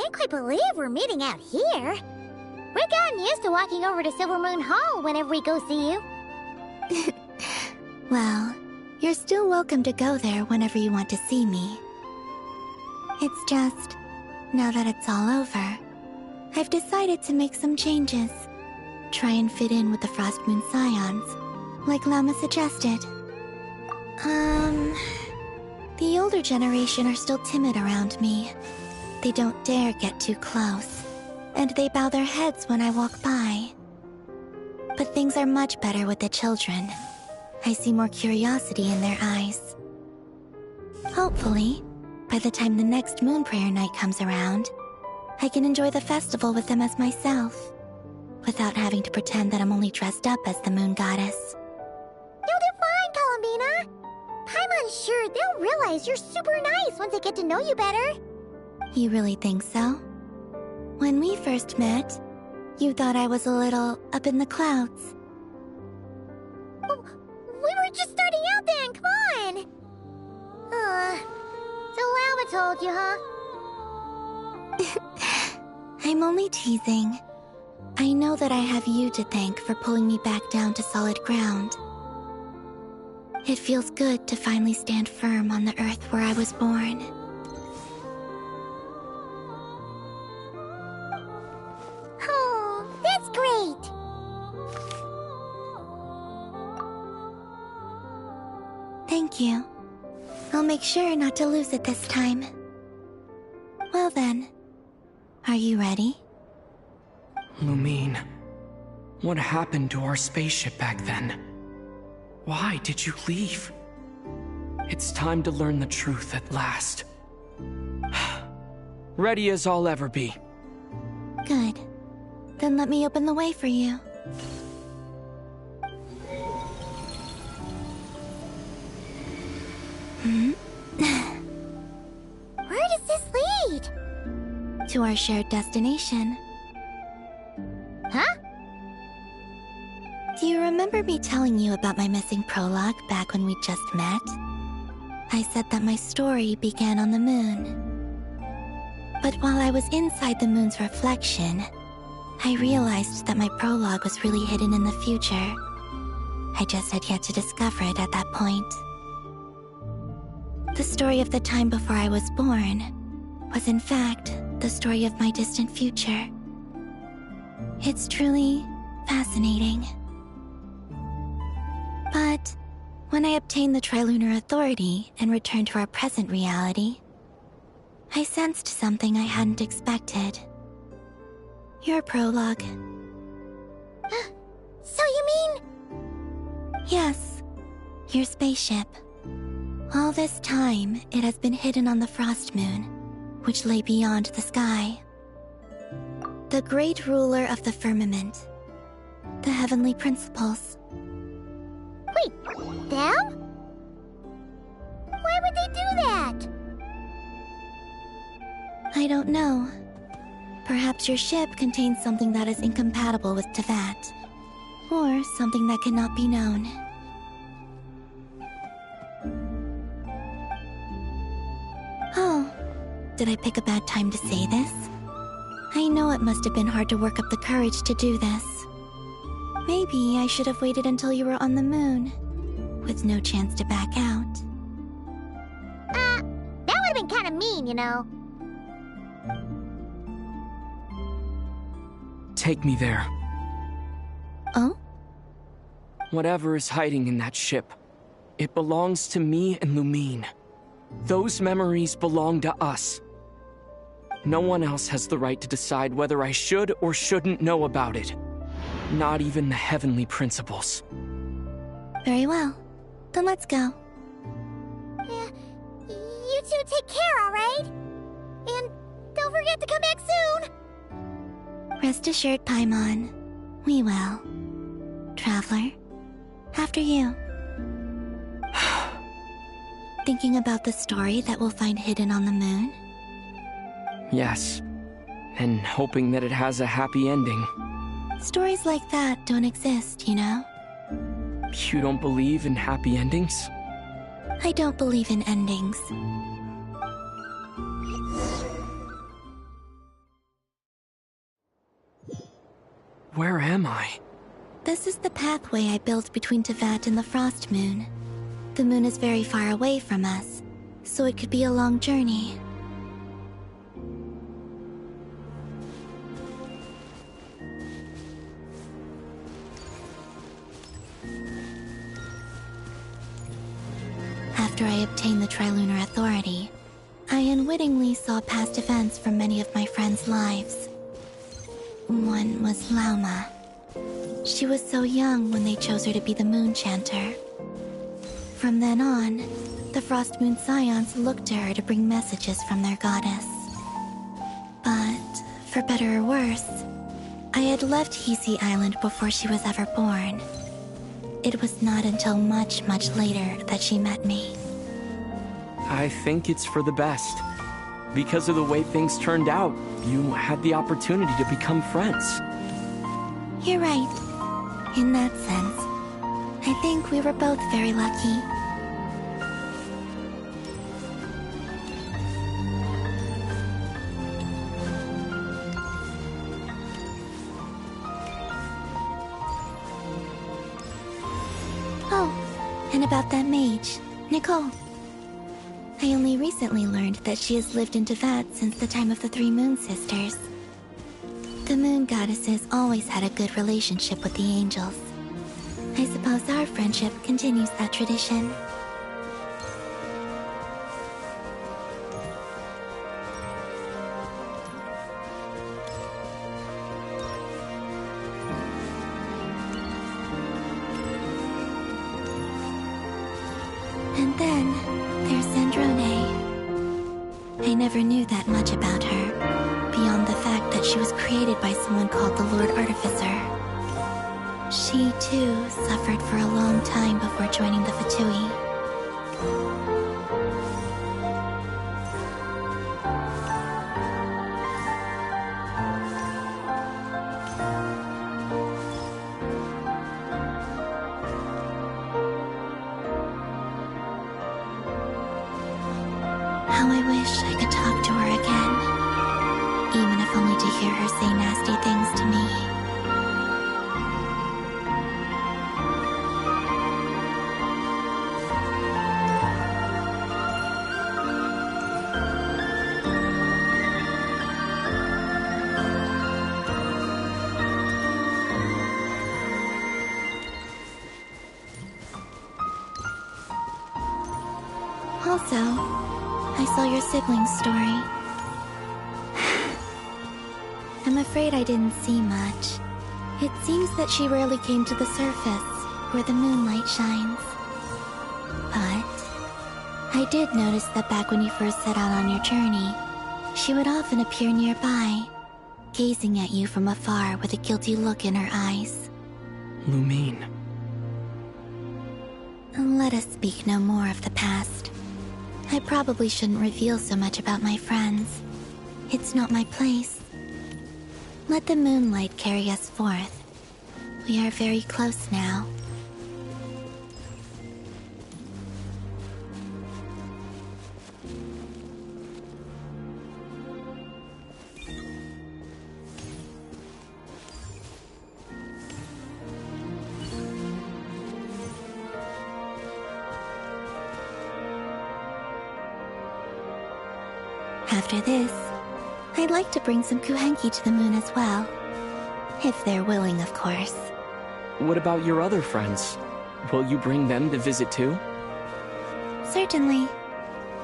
can't quite believe we're meeting out here. We've gotten used to walking over to Silver Moon Hall whenever we go see you. Well, you're still welcome to go there whenever you want to see me. It's just, now that it's all over, I've decided to make some changes. Try and fit in with the Frost Moon Scions, like Llama suggested. The older generation are still timid around me. They don't dare get too close, and they bow their heads when I walk by. But things are much better with the children. I see more curiosity in their eyes. Hopefully, by the time the next Moon Prayer Night comes around, I can enjoy the festival with them as myself, without having to pretend that I'm only dressed up as the Moon Goddess. You'll do fine, Columbina. Paimon's sure they'll realize you're super nice once they get to know you better. You really think so? When we first met, you thought I was a little up in the clouds. Well, we were just starting out then, come on! So Llama told you, huh? I'm only teasing. I know that I have you to thank for pulling me back down to solid ground. It feels good to finally stand firm on the earth where I was born. Oh, that's great! Thank you. I'll make sure not to lose it this time. Well then, are you ready? Lumine, what happened to our spaceship back then? Why did you leave? It's time to learn the truth at last. Ready as I'll ever be. Good. Then let me open the way for you. Where does this lead? To our shared destination. Huh? Do you remember me telling you about my missing prologue back when we just met? I said that my story began on the moon. But while I was inside the moon's reflection, I realized that my prologue was really hidden in the future. I just had yet to discover it at that point. The story of the time before I was born was in fact the story of my distant future. It's truly fascinating. But when I obtained the Trilunar Authority and returned to our present reality, I sensed something I hadn't expected. Your prologue. So you mean... Yes, your spaceship. All this time, it has been hidden on the Frost Moon, which lay beyond the sky. The great ruler of the firmament. The heavenly principles. Wait, them? Why would they do that? I don't know. Perhaps your ship contains something that is incompatible with Teyvat. Or something that cannot be known. Oh, did I pick a bad time to say this? I know it must have been hard to work up the courage to do this. Maybe I should have waited until you were on the moon, with no chance to back out. That would have been kind of mean, you know. Take me there. Oh? Whatever is hiding in that ship, it belongs to me and Lumine. Those memories belong to us. No one else has the right to decide whether I should or shouldn't know about it. Not even the heavenly principles. Very well. Then let's go. Yeah, you two take care, alright? And don't forget to come back soon! Rest assured, Paimon. We will. Traveler, after you. Thinking about the story that we'll find hidden on the moon? Yes. And hoping that it has a happy ending. Stories like that don't exist, you know? You don't believe in happy endings? I don't believe in endings. Where am I? This is the pathway I built between Teyvat and the Frost Moon. The moon is very far away from us, so it could be a long journey. After I obtained the Trilunar Authority, I unwittingly saw past events from many of my friends' lives. One was Lauma. She was so young when they chose her to be the Moon Chanter. From then on, the Frost Moon Scions looked to her to bring messages from their goddess. But, for better or worse, I had left Hisi Island before she was ever born. It was not until much, much later that she met me. I think it's for the best. Because of the way things turned out, you had the opportunity to become friends. You're right. In that sense, I think we were both very lucky. Oh, and about that mage, Nicole. I only recently learned that she has lived in Teyvat since the time of the Three Moon Sisters. The Moon Goddesses always had a good relationship with the angels. I suppose our friendship continues that tradition. And then, there's Sandrone. I never knew that much about her, beyond the fact that she was created by someone called the Lord Artificer. She, too, suffered for a long time before joining the Fatui. How I wish I could talk to her again, even if only to hear her say nasty things to me. Also, I saw your siblings' story. I'm afraid I didn't see much. It seems that she rarely came to the surface, where the moonlight shines. But I did notice that back when you first set out on your journey, she would often appear nearby, gazing at you from afar with a guilty look in her eyes. Lumine. Let us speak no more of the past. I probably shouldn't reveal so much about my friends. It's not my place. Let the moonlight carry us forth. We are very close now. After this, I'd like to bring some Kuhenki to the moon as well. If they're willing, of course. What about your other friends? Will you bring them to visit too? Certainly.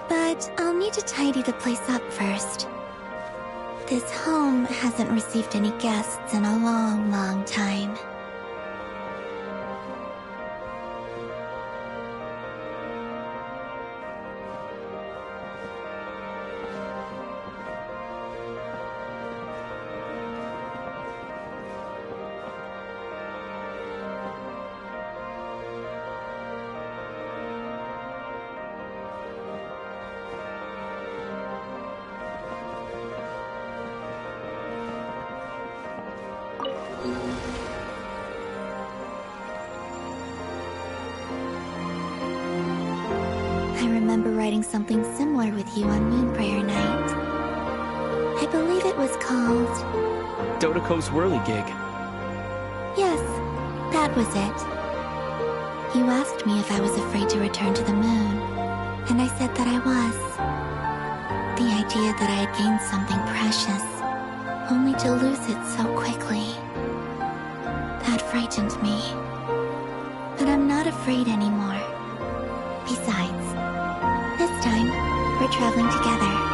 But I'll need to tidy the place up first. This home hasn't received any guests in a long, long time. I remember writing something similar with you on Moon Prayer Night. I believe it was called... Dodoko's Whirligig. Yes, that was it. You asked me if I was afraid to return to the moon, and I said that I was. The idea that I had gained something precious, only to lose it so quickly. That frightened me. But I'm not afraid anymore. Besides, this time, we're traveling together.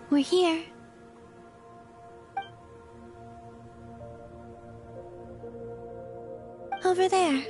We're here. Over there.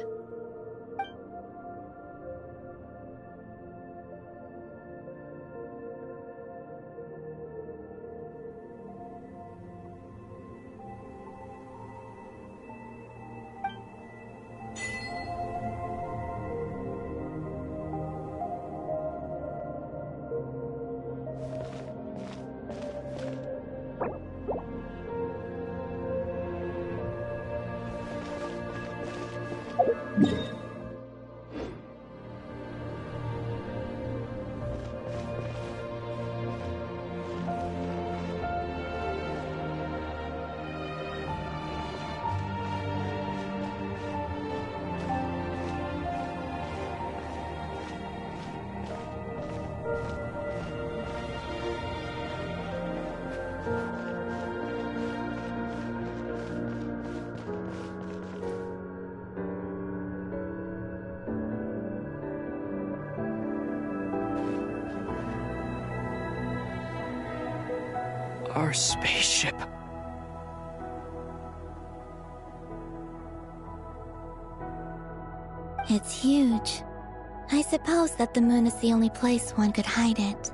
Our spaceship. It's huge. I suppose that the moon is the only place one could hide it.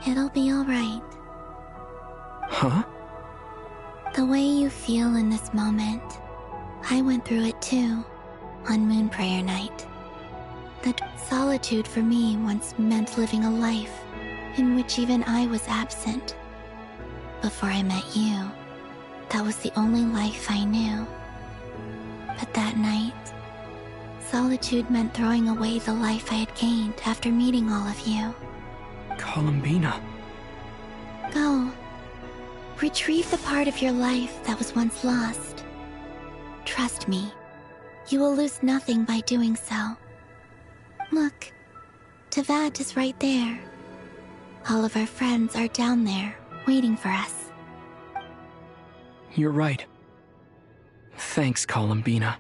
It'll be all right. Huh? The way you feel in this moment, I went through it too, on Moon Prayer Night. That solitude for me once meant living a life in which even I was absent. Before I met you, that was the only life I knew. But that night, solitude meant throwing away the life I had gained after meeting all of you. Columbina. Go. Retrieve the part of your life that was once lost. Trust me, you will lose nothing by doing so. Look, Tavad is right there. All of our friends are down there, waiting for us. You're right. Thanks, Columbina.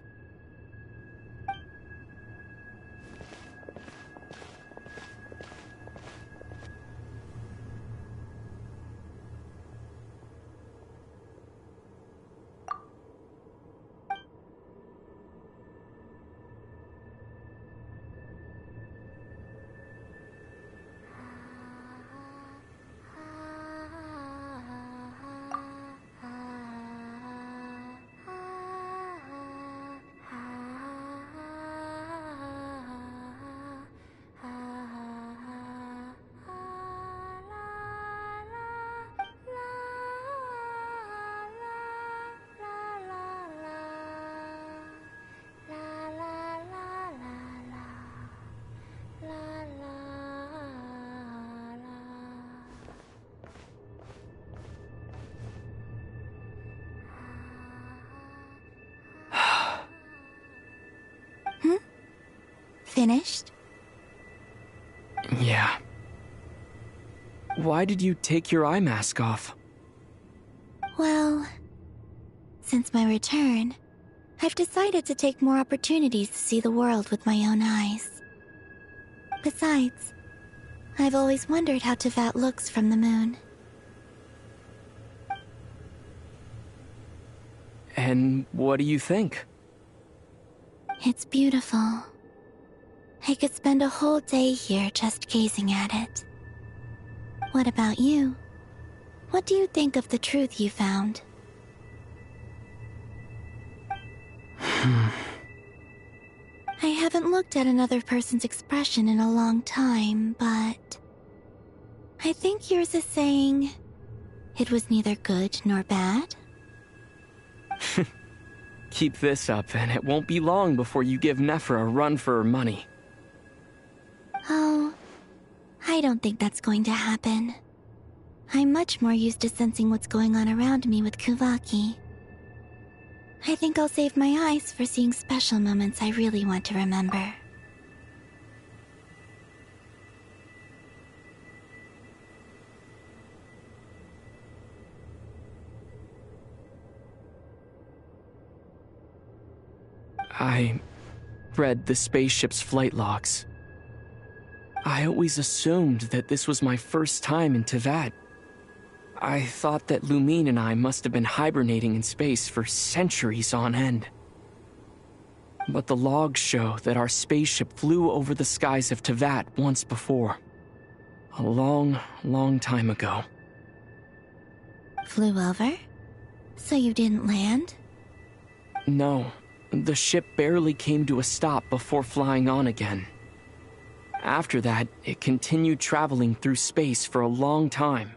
Finished? Yeah. Why did you take your eye mask off? Well, since my return, I've decided to take more opportunities to see the world with my own eyes. Besides, I've always wondered how Tevat looks from the moon. And what do you think? It's beautiful. I could spend a whole day here just gazing at it. What about you? What do you think of the truth you found? I haven't looked at another person's expression in a long time, but I think yours is saying it was neither good nor bad. Keep this up, and it won't be long before you give Nephra a run for her money. Oh, I don't think that's going to happen. I'm much more used to sensing what's going on around me with Kuvaki. I think I'll save my eyes for seeing special moments I really want to remember. I read the spaceship's flight logs. I always assumed that this was my first time in Tevat. I thought that Lumine and I must have been hibernating in space for centuries on end. But the logs show that our spaceship flew over the skies of Tevat once before. A long, long time ago. Flew over? So you didn't land? No, the ship barely came to a stop before flying on again. After that, it continued traveling through space for a long time.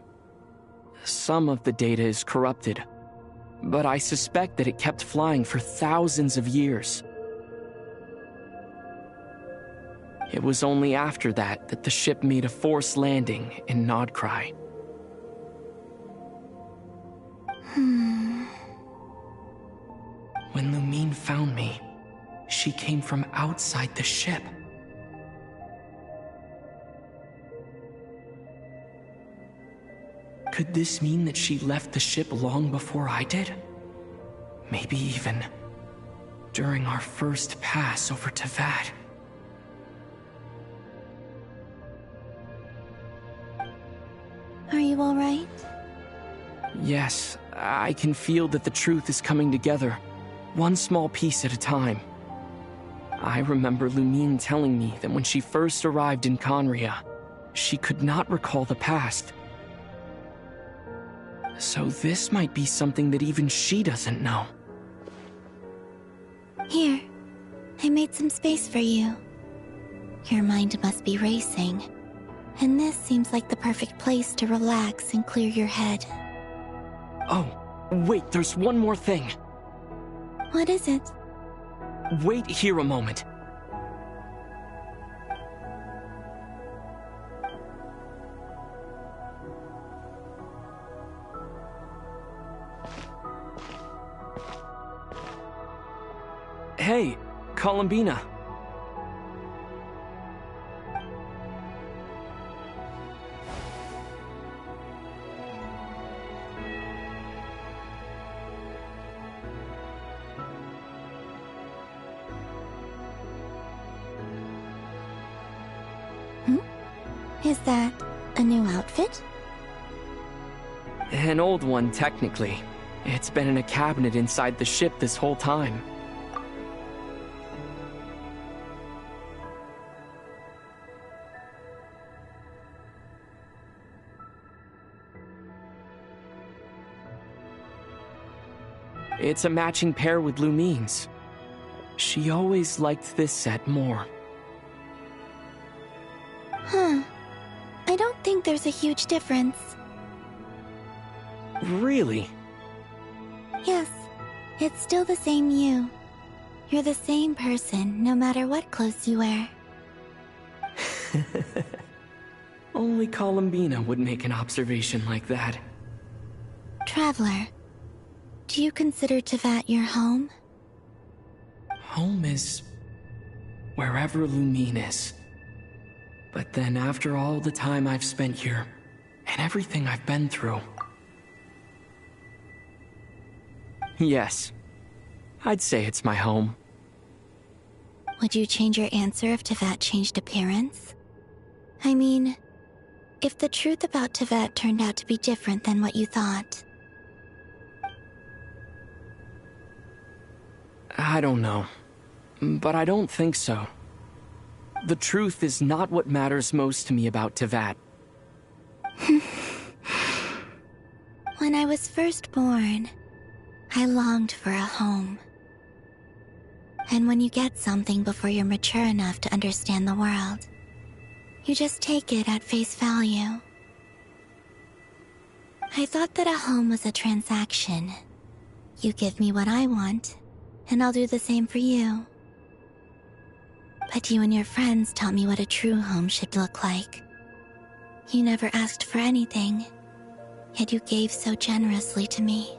Some of the data is corrupted, but I suspect that it kept flying for thousands of years. It was only after that that the ship made a forced landing in Nodcry. When Lumine found me, she came from outside the ship. Could this mean that she left the ship long before I did? Maybe even during our first pass over Tevat. Are you all right? Yes, I can feel that the truth is coming together, one small piece at a time. I remember Lumine telling me that when she first arrived in Conria, she could not recall the past. So this might be something that even she doesn't know. Here, I made some space for you. Your mind must be racing, and this seems like the perfect place to relax and clear your head. Oh, wait, there's one more thing. What is it? Wait here a moment. Hey, Columbina. Is that a new outfit? An old one, technically. It's been in a cabinet inside the ship this whole time. It's a matching pair with Lumine's. She always liked this set more. Huh. I don't think there's a huge difference. Really? Yes, it's still the same you. You're the same person, no matter what clothes you wear. Only Columbina would make an observation like that. Traveler, do you consider Tevat your home? Home is wherever Lumine is. But then after all the time I've spent here, and everything I've been through... Yes, I'd say it's my home. Would you change your answer if Tevat changed appearance? I mean, if the truth about Tevat turned out to be different than what you thought. I don't know, but I don't think so. The truth is not what matters most to me about Tevat. When I was first born, I longed for a home. And when you get something before you're mature enough to understand the world, you just take it at face value. I thought that a home was a transaction. You give me what I want, and I'll do the same for you. But you and your friends taught me what a true home should look like. You never asked for anything, yet you gave so generously to me.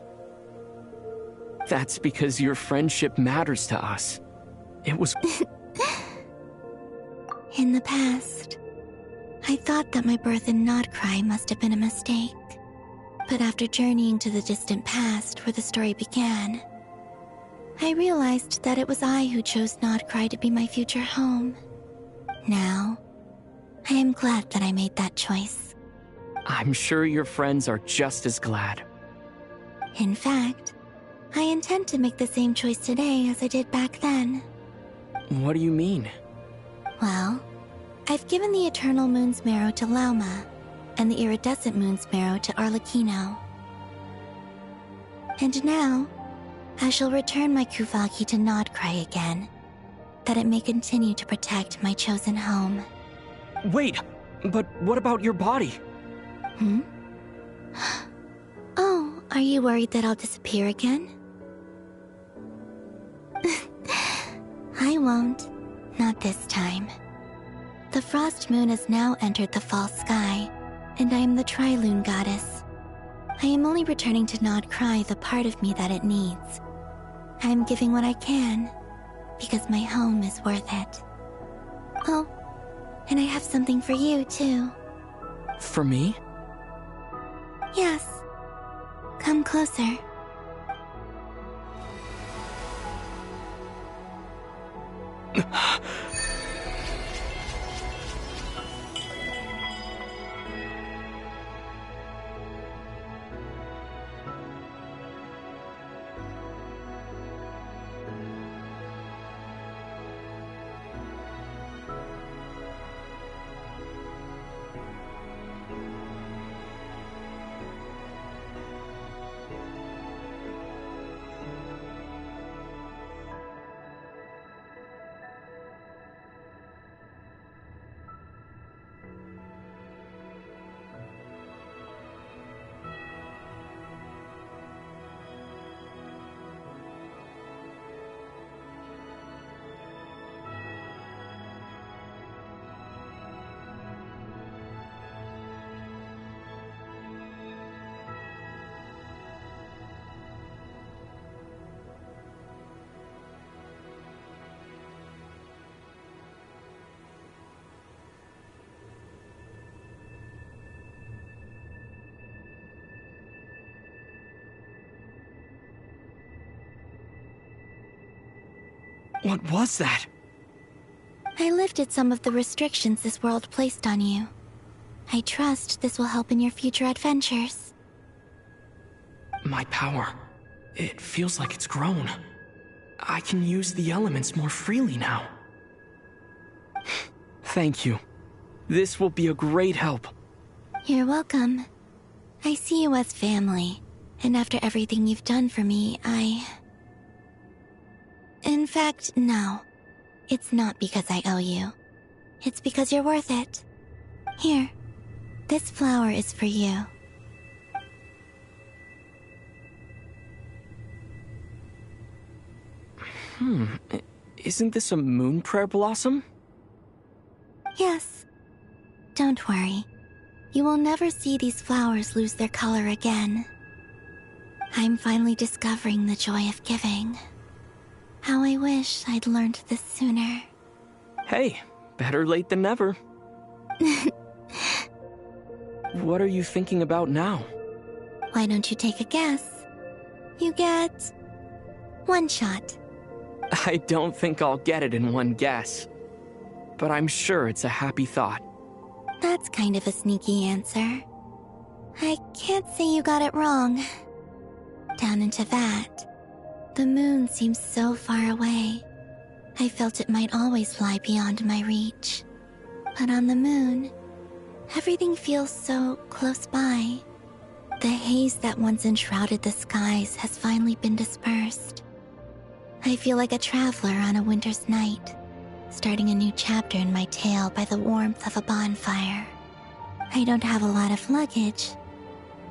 That's because your friendship matters to us. It was... In the past, I thought that my birth in Nodcry must have been a mistake. But after journeying to the distant past where the story began, I realized that it was I who chose Nodcry to be my future home. Now, I am glad that I made that choice. I'm sure your friends are just as glad. In fact, I intend to make the same choice today as I did back then. What do you mean? Well, I've given the Eternal Moon's Marrow to Lauma, and the Iridescent Moon's Marrow to Arlecchino. And now, I shall return my Kuvagi to Nodcry again, that it may continue to protect my chosen home. Wait, but what about your body? Oh, are you worried that I'll disappear again? I won't. Not this time. The Frost Moon has now entered the fall sky, and I am the Trilune Goddess. I am only returning to Nodcry the part of me that it needs. I am giving what I can, because my home is worth it. Oh, and I have something for you, too. For me? Yes. Come closer. What was that? I lifted some of the restrictions this world placed on you. I trust this will help in your future adventures. My power. It feels like it's grown. I can use the elements more freely now. Thank you. This will be a great help. You're welcome. I see you as family, and after everything you've done for me, In fact, no. It's not because I owe you. It's because you're worth it. Here, this flower is for you. Isn't this a moon prayer blossom? Yes. Don't worry. You will never see these flowers lose their color again. I'm finally discovering the joy of giving. How I wish I'd learned this sooner. Hey, better late than never. What are you thinking about now? Why don't you take a guess? You get... One shot. I don't think I'll get it in one guess. But I'm sure it's a happy thought. That's kind of a sneaky answer. I can't say you got it wrong. Down into that, the moon seems so far away. I felt it might always lie beyond my reach. But on the moon, everything feels so close by. The haze that once enshrouded the skies has finally been dispersed. I feel like a traveler on a winter's night, starting a new chapter in my tale by the warmth of a bonfire. I don't have a lot of luggage,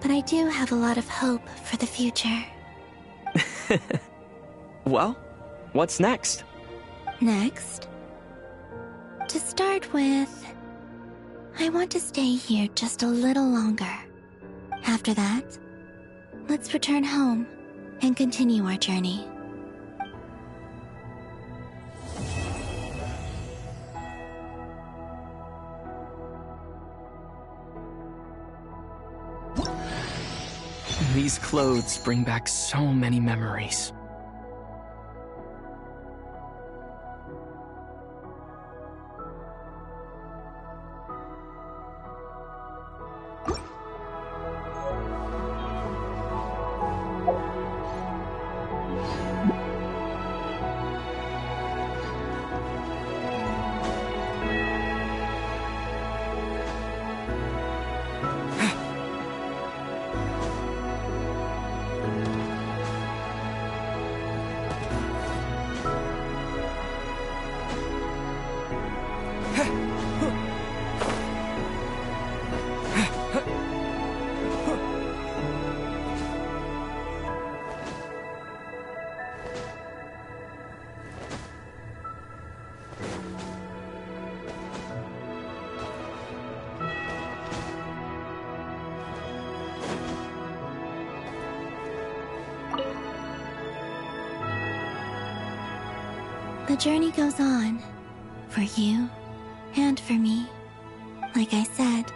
but I do have a lot of hope for the future. Well, what's next? Next? To start with, I want to stay here just a little longer. After that, let's return home and continue our journey. These clothes bring back so many memories. The journey goes on, for you and for me. Like I said,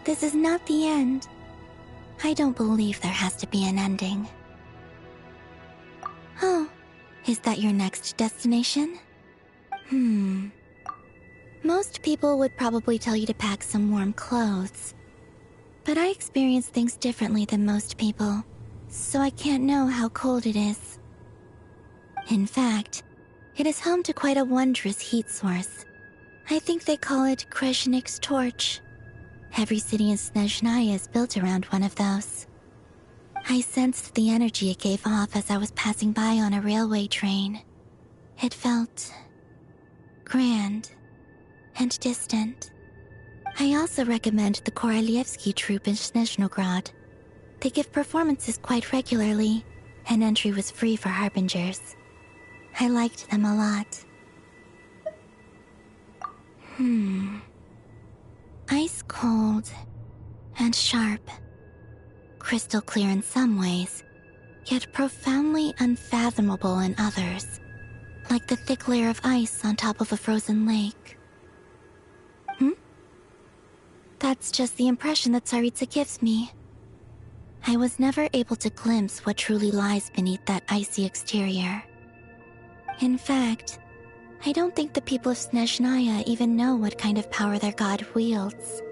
this is not the end. I don't believe there has to be an ending. Oh, is that your next destination? Most people would probably tell you to pack some warm clothes. But I experience things differently than most people, so I can't know how cold it is. In fact, it is home to quite a wondrous heat source. I think they call it Kreshnik's torch. Every city in Snezhnaya is built around one of those. I sensed the energy it gave off as I was passing by on a railway train. It felt grand and distant. I also recommend the Korolievsky troupe in Snezhnograd. They give performances quite regularly, and entry was free for harbingers. I liked them a lot. Ice cold and sharp. Crystal clear in some ways, yet profoundly unfathomable in others. Like the thick layer of ice on top of a frozen lake. That's just the impression that Tsaritsa gives me. I was never able to glimpse what truly lies beneath that icy exterior. In fact, I don't think the people of Snezhnaya even know what kind of power their god wields.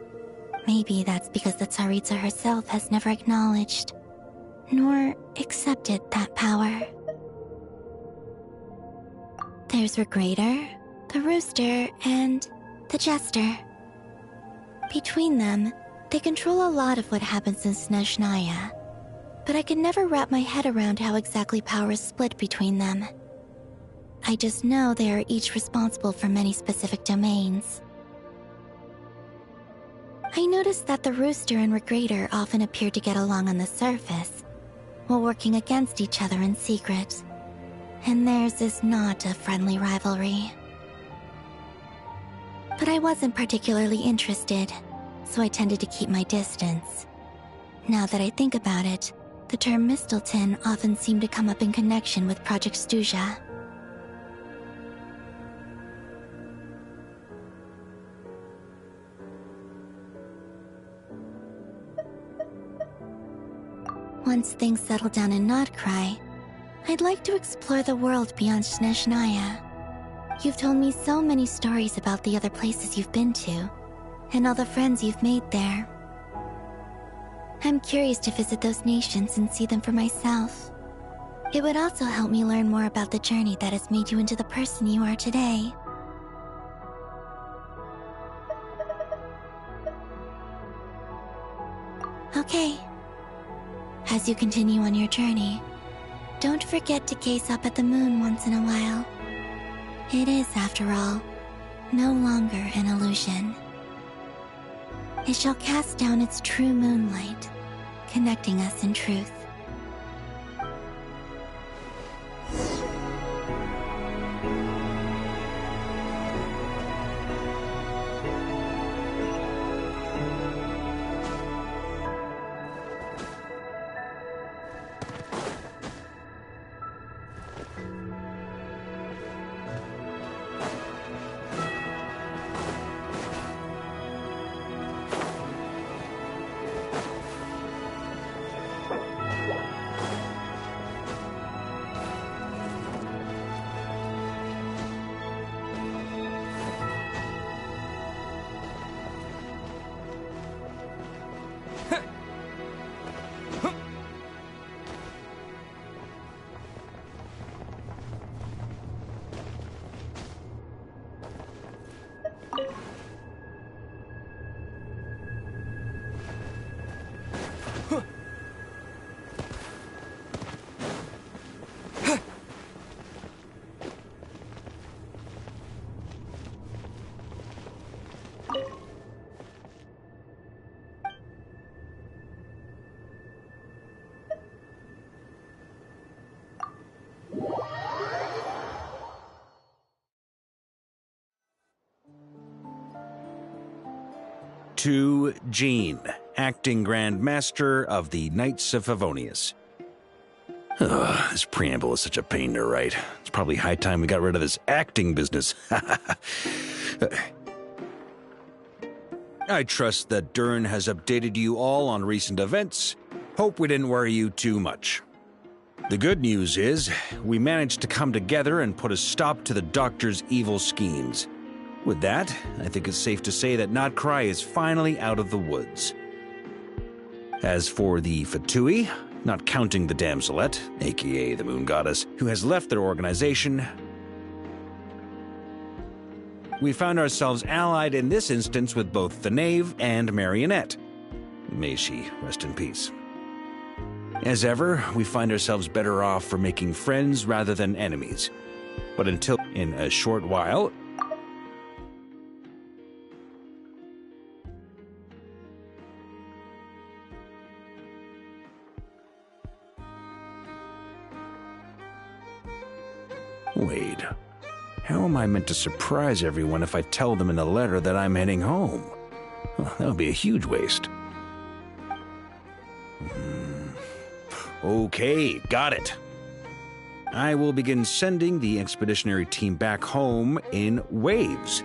Maybe that's because the Tsaritsa herself has never acknowledged, nor accepted that power. There's Regrator, the Rooster, and the Jester. Between them, they control a lot of what happens in Snezhnaya, but I can never wrap my head around how exactly power is split between them. I just know they are each responsible for many specific domains. I noticed that the Rooster and Regrator often appear to get along on the surface, while working against each other in secret. And theirs is not a friendly rivalry. But I wasn't particularly interested, so I tended to keep my distance. Now that I think about it, the term Mistelton often seemed to come up in connection with Project Stuja. Once things settled down in Notcry, I'd like to explore the world beyond Snezhnaya. You've told me so many stories about the other places you've been to, and all the friends you've made there. I'm curious to visit those nations and see them for myself. It would also help me learn more about the journey that has made you into the person you are today. Okay. As you continue on your journey, don't forget to gaze up at the moon once in a while. It is, after all, no longer an illusion. It shall cast down its true moonlight, connecting us in truth. To Jean, acting Grand Master of the Knights of Favonius. Ugh, this preamble is such a pain to write. It's probably high time we got rid of this acting business. I trust that Dern has updated you all on recent events. Hope we didn't worry you too much. The good news is, we managed to come together and put a stop to the Doctor's evil schemes. With that, I think it's safe to say that Notcry is finally out of the woods. As for the Fatui, not counting the Damselette, aka the Moon Goddess, who has left their organization, we found ourselves allied in this instance with both the Knave and Marionette. May she rest in peace. As ever, we find ourselves better off for making friends rather than enemies. But until in a short while, wait, how am I meant to surprise everyone if I tell them in a letter that I'm heading home? Well, that would be a huge waste. Okay, got it. I will begin sending the expeditionary team back home in waves.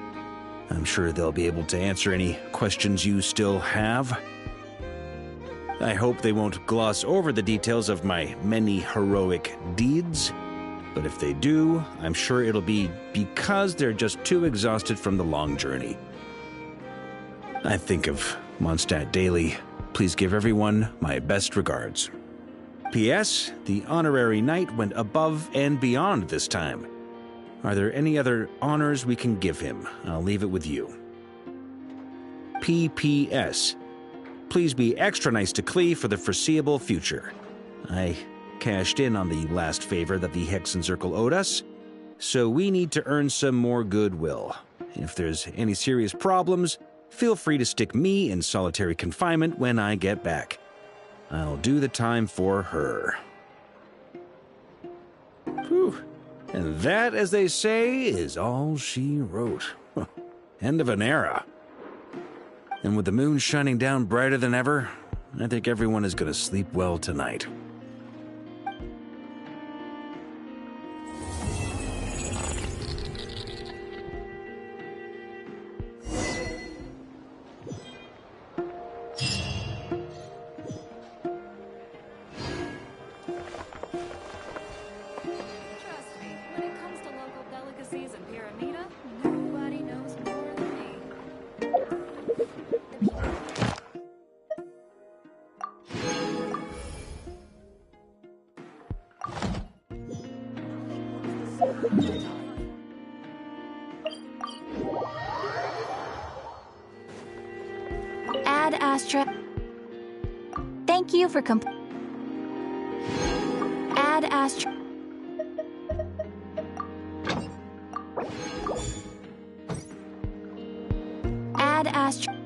I'm sure they'll be able to answer any questions you still have. I hope they won't gloss over the details of my many heroic deeds. But if they do, I'm sure it'll be because they're just too exhausted from the long journey. I think of Mondstadt daily. Please give everyone my best regards. P.S. The honorary knight went above and beyond this time. Are there any other honors we can give him? I'll leave it with you. P.P.S. Please be extra nice to Klee for the foreseeable future. I cashed in on the last favor that the Hexen Circle owed us, so we need to earn some more goodwill. If there's any serious problems, feel free to stick me in solitary confinement when I get back. I'll do the time for her. Whew. And that, as they say, is all she wrote. End of an era. And with the moon shining down brighter than ever, I think everyone is going to sleep well tonight. delicacies in Pyramida, nobody knows more than me. Ad Astra. Thank you for Ad Astra. Ad Astra.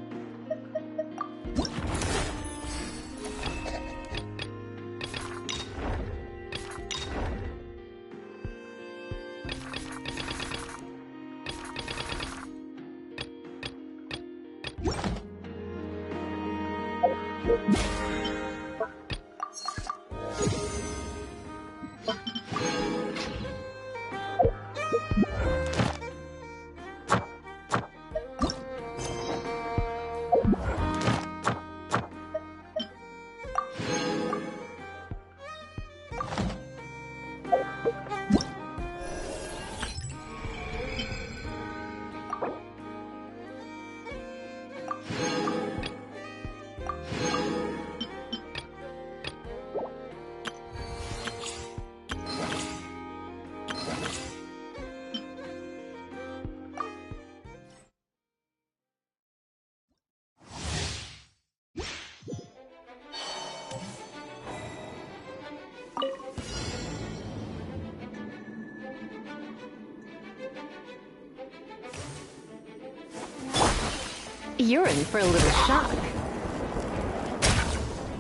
You're in for a little shock.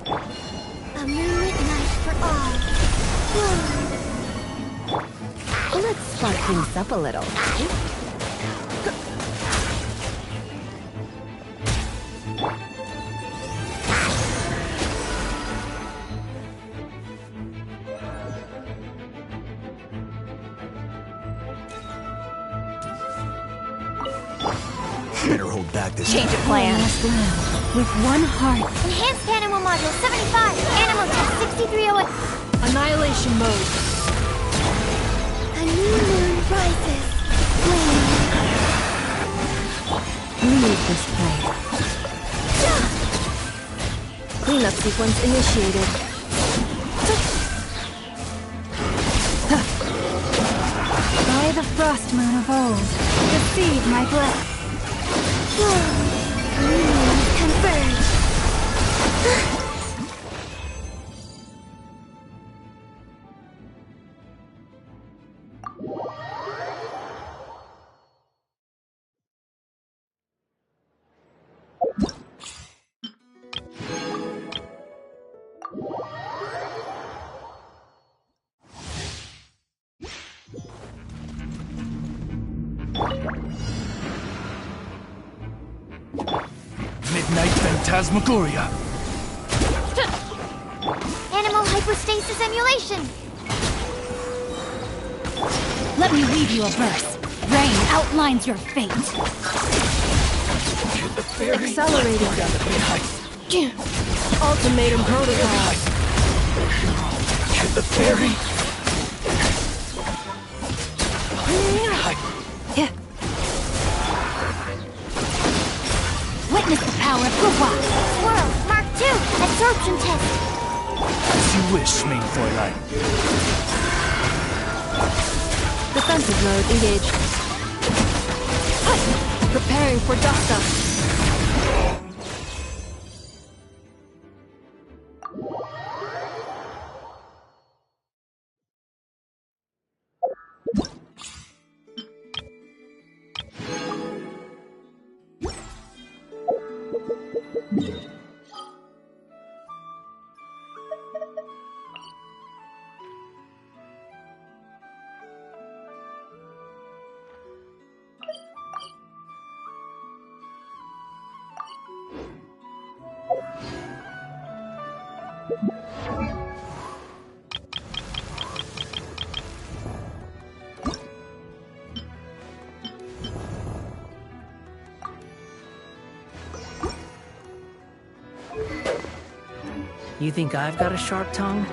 A moonlit night for all. Let's spark things up a little. Better hold back this Change of plan. With one heart. Enhanced Animal Module 75. Animal Test 6308. Annihilation mode. A new moon rises. Leave this place. Cleanup sequence initiated. By the frost moon of old, receive my blessing. Converge. Midnight Phantasmagoria. Animal hypostasis emulation. Let me read you a verse. Rain outlines your fate. Accelerating. Ultimatum protocol. The fairy. Witness the power of Gugwa. Swirl. Mark 2. Absorption test. As you wish, main Fräulein. Defensive mode engaged. Preparing for dust-up. You think I've got a sharp tongue?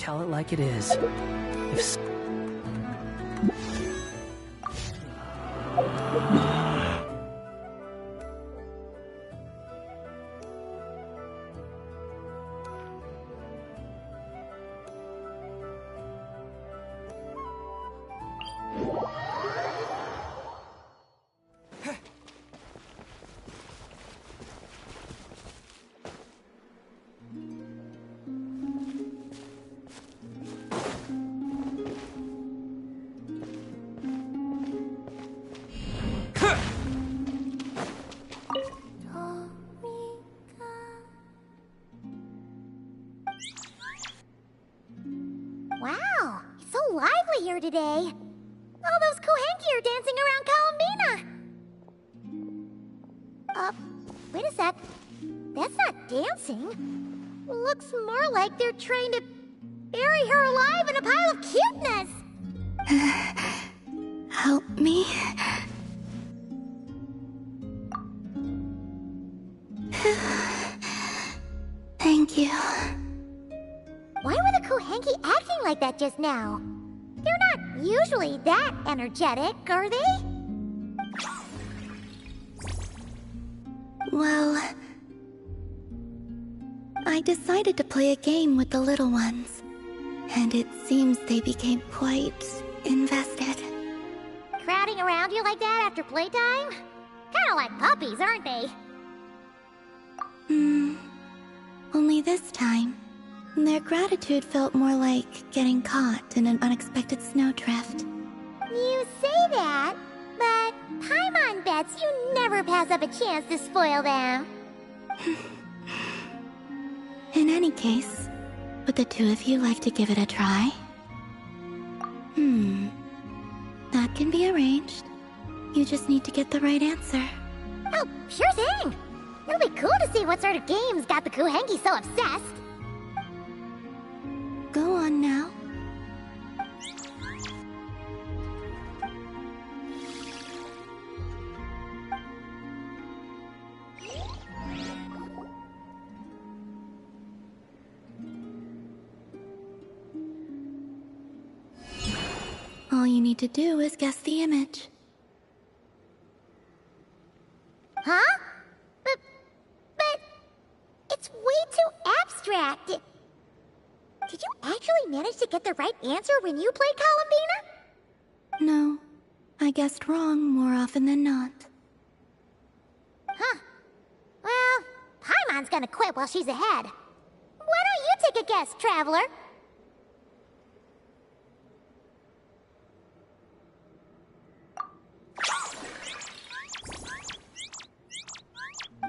tell it like it is. If s- Wow, it's so lively here today. All those Kohenki are dancing around Columbina. Wait a sec. That's not dancing. Looks more like they're trying to bury her alive in a pile of cuteness. Help me. Thank you. Why were the Kohenki acting like that just now? They're not usually that energetic, are they? Well, I decided to play a game with the little ones, and it seems they became quite invested. Crowding around you like that after playtime? Kinda like puppies, aren't they? Only this time, their gratitude felt more like getting caught in an unexpected snowdrift. You say that, but Paimon bets you never pass up a chance to spoil them. In any case, would the two of you like to give it a try? That can be arranged. You just need to get the right answer. Oh, sure thing! It'll be cool to see what sort of games got the Kohenki so obsessed. Go on now. All you need to do is guess the image. Huh? But... it's way too abstract. Did you actually manage to get the right answer when you played Columbina? No, I guessed wrong more often than not. Huh. Well, Paimon's gonna quit while she's ahead. Why don't you take a guess, Traveler?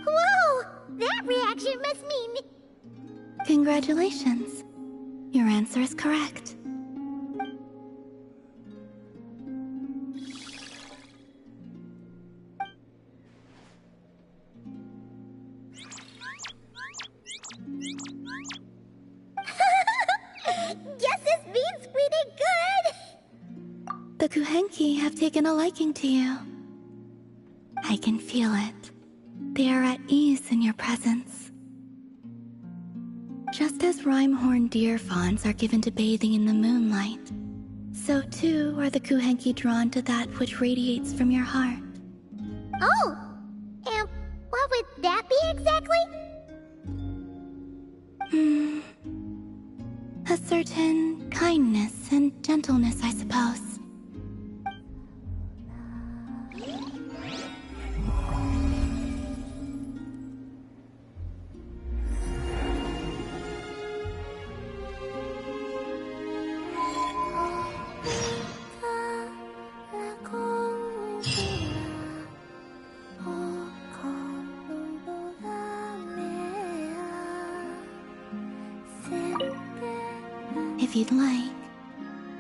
Whoa! That reaction must mean... Congratulations. Your answer is correct. Guess this means we did good! The Kohenki have taken a liking to you. I can feel it. They are at ease in your presence. Just as rhyme-horned deer fawns are given to bathing in the moonlight, so too are the Kohenki drawn to that which radiates from your heart. Oh! And what would that be exactly? A certain kindness and gentleness, I suppose. If you'd like,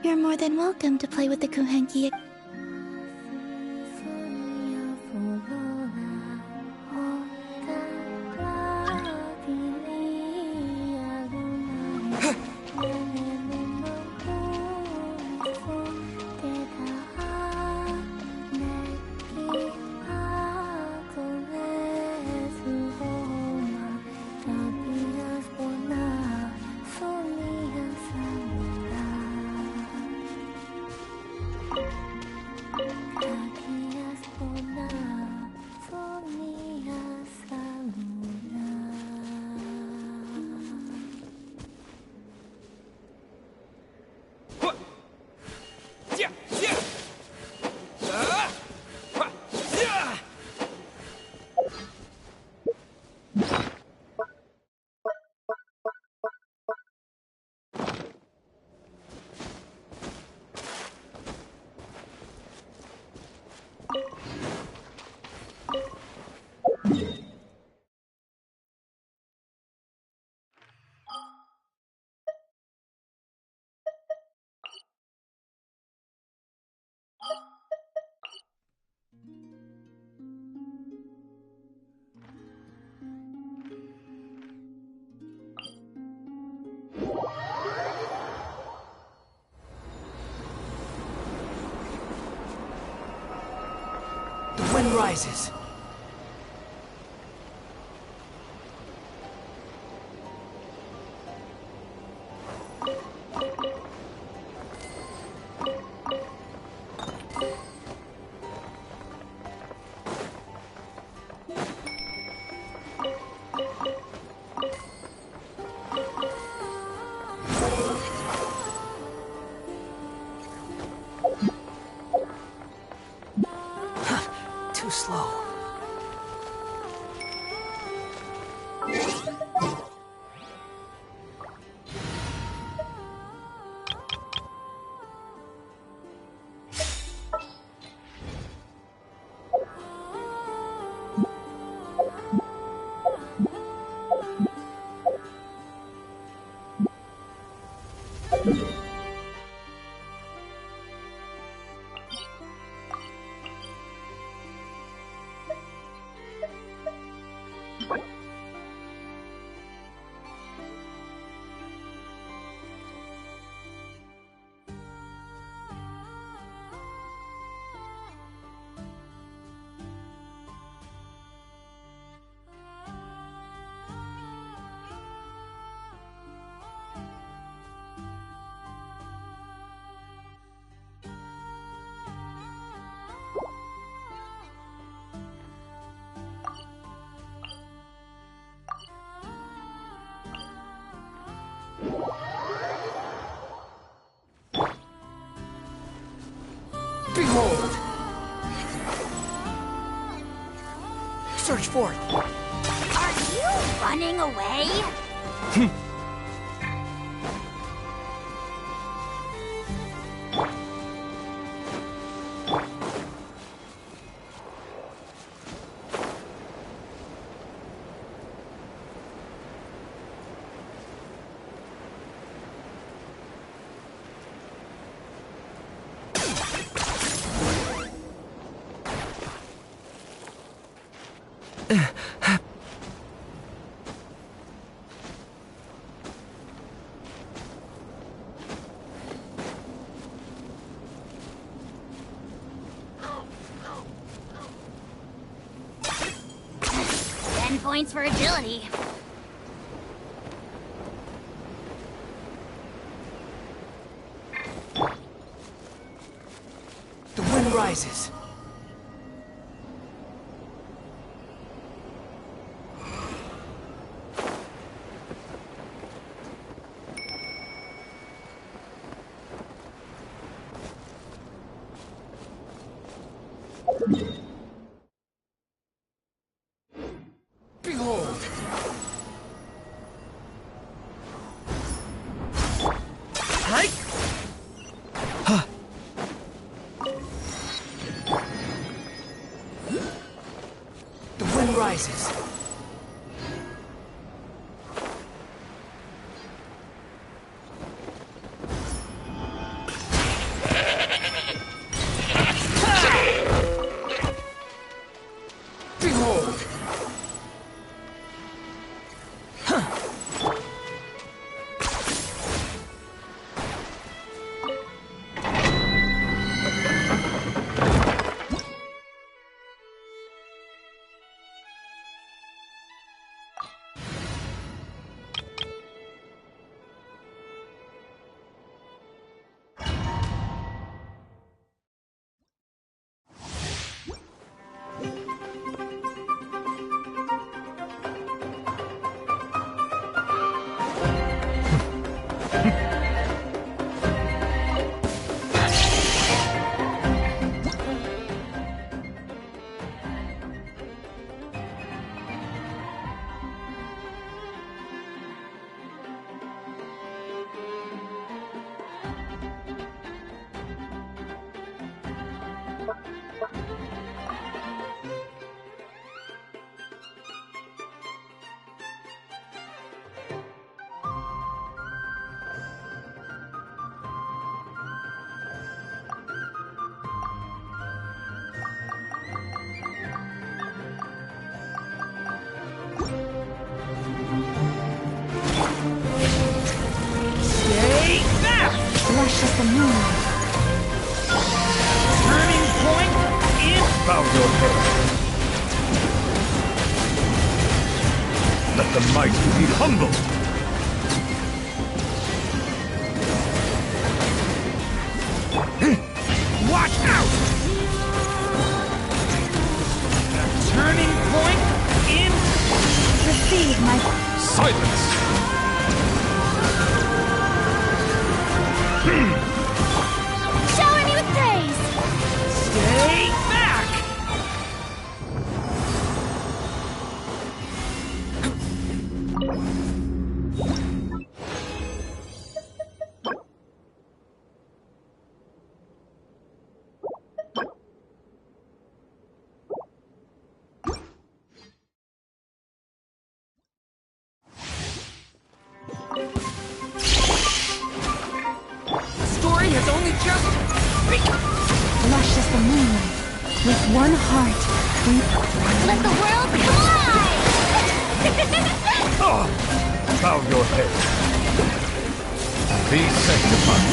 you're more than welcome to play with the Kohenki. wind rises. Too slow. Behold! Search for it. Are you running away? Points for agility. The wind rises. Behold! Hike! Huh. The wind rises. Behold! Flush as the moon. Turning point in Bow your head. Let the mighty be humbled. Watch out! Turning point in... Receive my... Silence! Shower me with praise! Stay back! Story has only just begun. Lush as the moonlight. With one heart, we... Let the world fly! Ah! Bow your head. Be sanctified.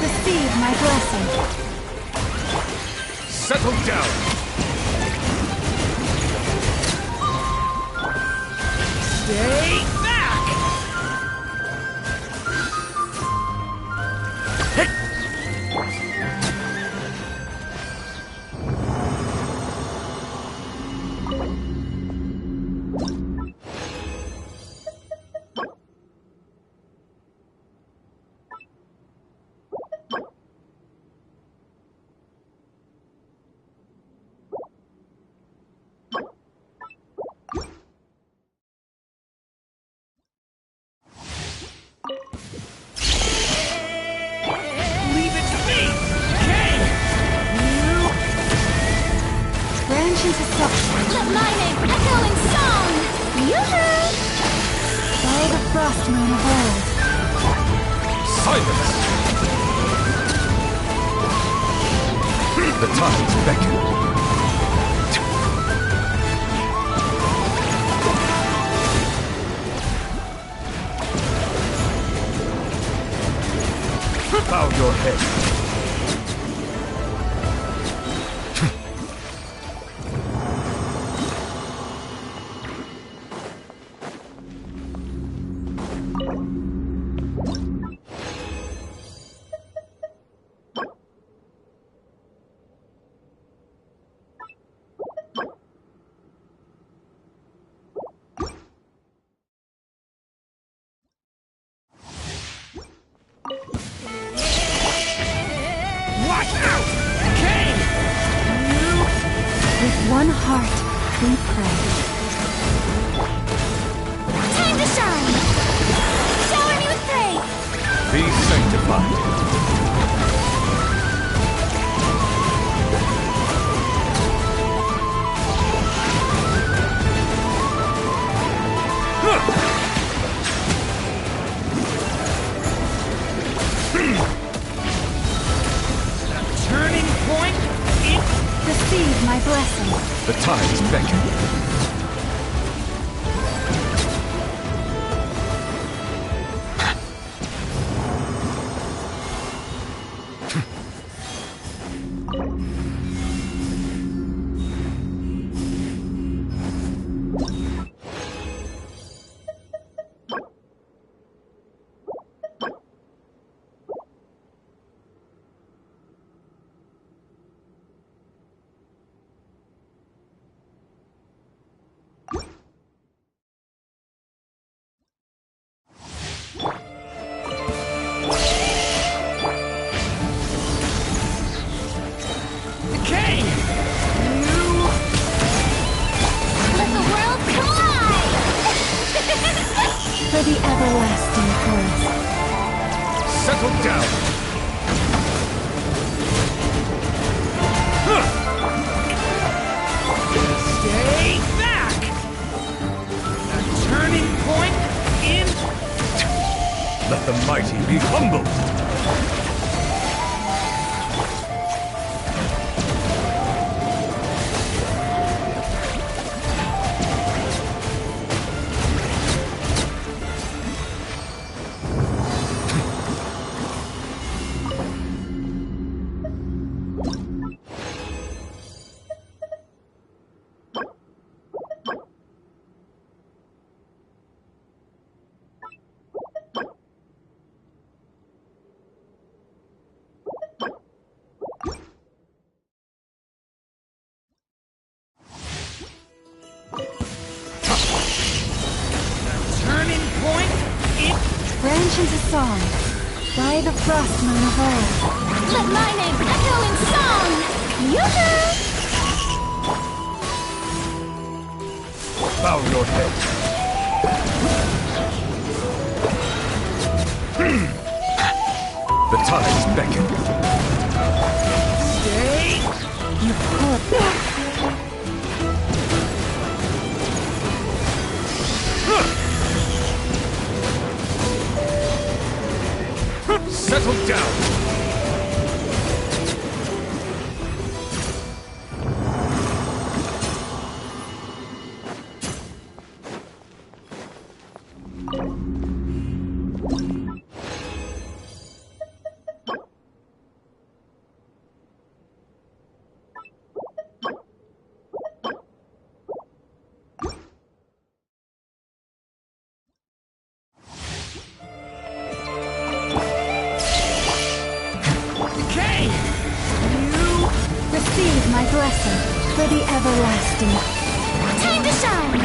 Receive my blessing. Settle down. Stay back! Leave it to me! Okay! Branch into substance. Let my name echo in song! Yoo-hoo! By the frost moon of old. Silence! The tides beckon. Bow your head. Watch out! Okay! With one heart, we pray. Time to shine! Shower me with praise! Be sanctified. Turning point in... Receive my blessing. The tides beckon. Okay! Let the world collide! For the everlasting forest. Settle down. Stay back! A turning point in... Let the mighty be humbled. to song. By the frost moon of old. Let my name echo in song! Yoo-hoo! Bow your head. The tides beckon. Stay! You could. Settle down. Receive my blessing for the everlasting. Time to shine!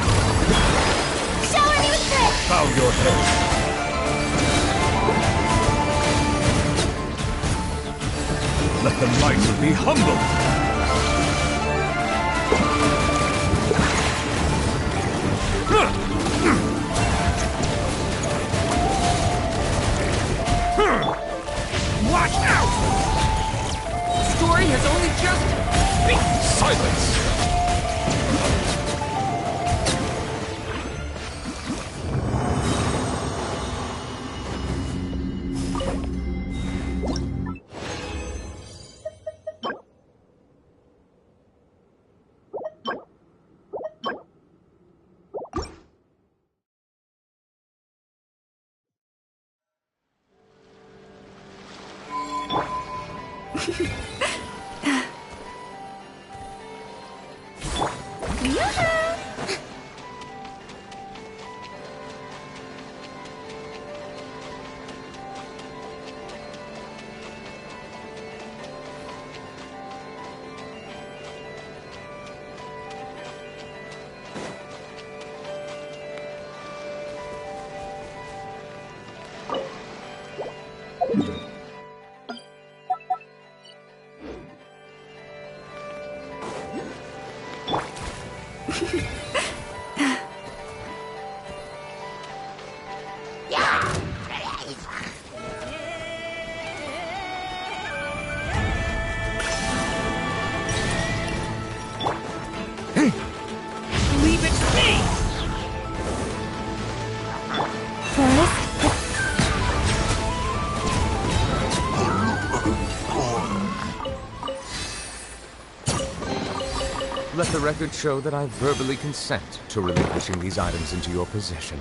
Shower me with grit! Bow your head. Let the mighty be humble. Watch out! Story has only just... Silence! Leave it to me! Let the record show that I verbally consent to relinquishing these items into your possession.